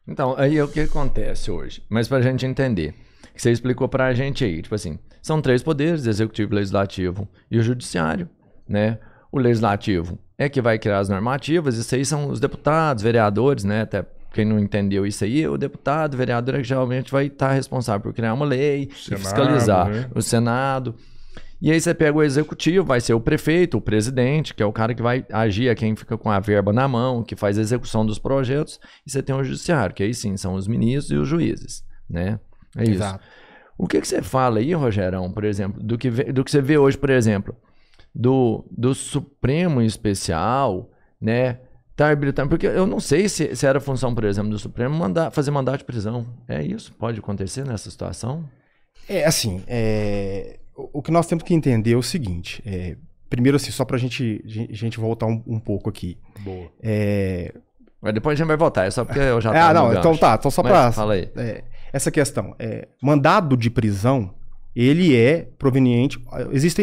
Então, aí é o que acontece hoje. Mas pra gente entender, que você explicou pra gente aí, tipo assim, são três poderes, executivo, legislativo e o judiciário, né? O legislativo é que vai criar as normativas, isso aí são os deputados, vereadores, né? Até quem não entendeu isso aí, o deputado, o vereador é que geralmente vai estar responsável por criar uma lei e fiscalizar, né? O Senado. E aí você pega o executivo, vai ser o prefeito, o presidente, que é o cara que vai agir, é quem fica com a verba na mão, que faz a execução dos projetos, e você tem o judiciário, que aí sim, são os ministros e os juízes, né? É isso. Exato. O que você fala aí, Rogerão, por exemplo, do que você vê hoje, por exemplo, do Supremo em especial, né? Tá habilitando, porque eu não sei se era função, por exemplo, do Supremo fazer mandato de prisão. É isso? Pode acontecer nessa situação? O que nós temos que entender é o seguinte. Primeiro, assim, só pra gente voltar um pouco aqui. Boa. Mas depois a gente vai voltar, é só porque eu já tava no gancho. Então só pra... Fala aí. Essa questão. Mandado de prisão, ele é proveniente...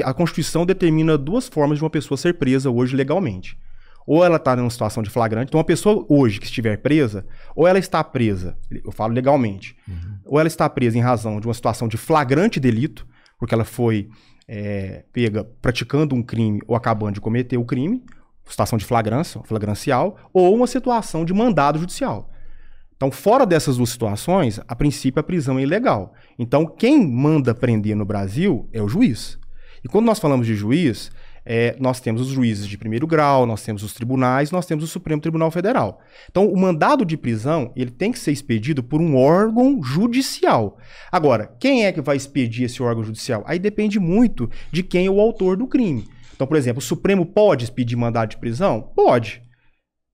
A Constituição determina duas formas de uma pessoa ser presa hoje legalmente. Ou ela está numa situação de flagrante. Então, uma pessoa hoje que estiver presa, ou ela está presa, eu falo legalmente, ou ela está presa em razão de uma situação de flagrante delito, porque ela foi pega praticando um crime ou acabando de cometer o crime, situação de flagrância, flagrancial, ou uma situação de mandado judicial. Então, fora dessas duas situações, a princípio a prisão é ilegal. Então, quem manda prender no Brasil é o juiz. E quando nós falamos de juiz, nós temos os juízes de primeiro grau, nós temos os tribunais, nós temos o Supremo Tribunal Federal. Então, o mandado de prisão, ele tem que ser expedido por um órgão judicial. Agora, quem é que vai expedir esse órgão judicial? Aí depende muito de quem é o autor do crime. Então, por exemplo, o Supremo pode expedir mandado de prisão? Pode.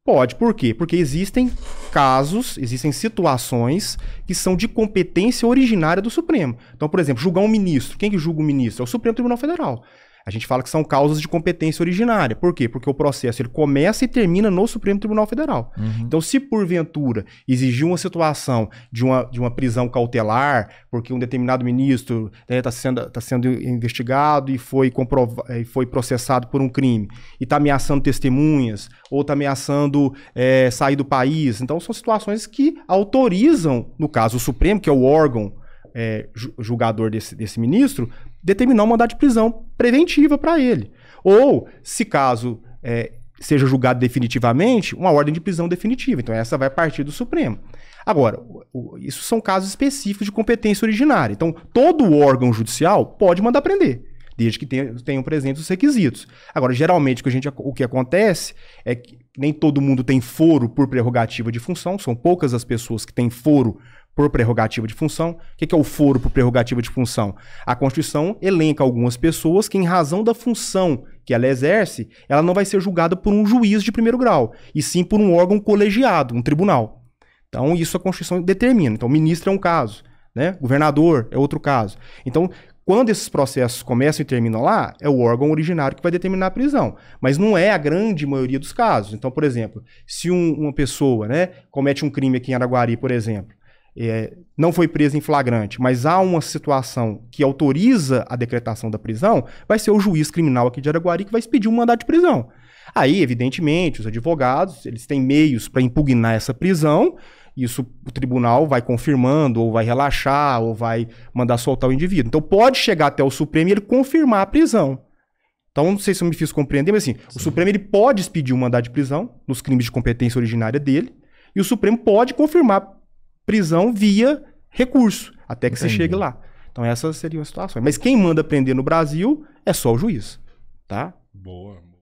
Pode. Por quê? Porque existem casos, existem situações que são de competência originária do Supremo. Então, por exemplo, julgar um ministro. Quem que julga um ministro? É o Supremo Tribunal Federal. A gente fala que são causas de competência originária. Por quê? Porque o processo ele começa e termina no Supremo Tribunal Federal. Então, se porventura exigir uma situação de uma prisão cautelar, porque um determinado ministro está sendo investigado e foi processado por um crime, e está ameaçando testemunhas, ou está ameaçando sair do país. Então, são situações que autorizam, no caso, o Supremo, que é o órgão julgador desse ministro, determinar um mandado de prisão preventiva para ele. Ou, se caso seja julgado definitivamente, uma ordem de prisão definitiva. Então, essa vai partir do Supremo. Agora, isso são casos específicos de competência originária. Então, todo órgão judicial pode mandar prender, desde que tenham presentes os requisitos. Agora, geralmente, o que acontece é que nem todo mundo tem foro por prerrogativa de função, são poucas as pessoas que têm foro por prerrogativa de função. O que é o foro por prerrogativa de função? A Constituição elenca algumas pessoas que, em razão da função que ela exerce, ela não vai ser julgada por um juiz de primeiro grau, e sim por um órgão colegiado, um tribunal. Então, isso a Constituição determina. Então, o ministro é um caso, né? Governador é outro caso. Então, quando esses processos começam e terminam lá, é o órgão originário que vai determinar a prisão. Mas não é a grande maioria dos casos. Então, por exemplo, se uma pessoa, né, comete um crime aqui em Araguari, por exemplo, não foi presa em flagrante, mas há uma situação que autoriza a decretação da prisão, vai ser o juiz criminal aqui de Araguari que vai expedir um mandado de prisão. Aí, evidentemente, os advogados, eles têm meios para impugnar essa prisão, isso o tribunal vai confirmando, ou vai relaxar, ou vai mandar soltar o indivíduo. Então, pode chegar até o Supremo e ele confirmar a prisão. Então, não sei se eu me fiz compreender, mas assim, o Supremo ele pode expedir um mandado de prisão nos crimes de competência originária dele, e o Supremo pode confirmar prisão via recurso, até que você chegue lá. Então, essas seriam as situações. Mas quem manda prender no Brasil é só o juiz, tá? Boa.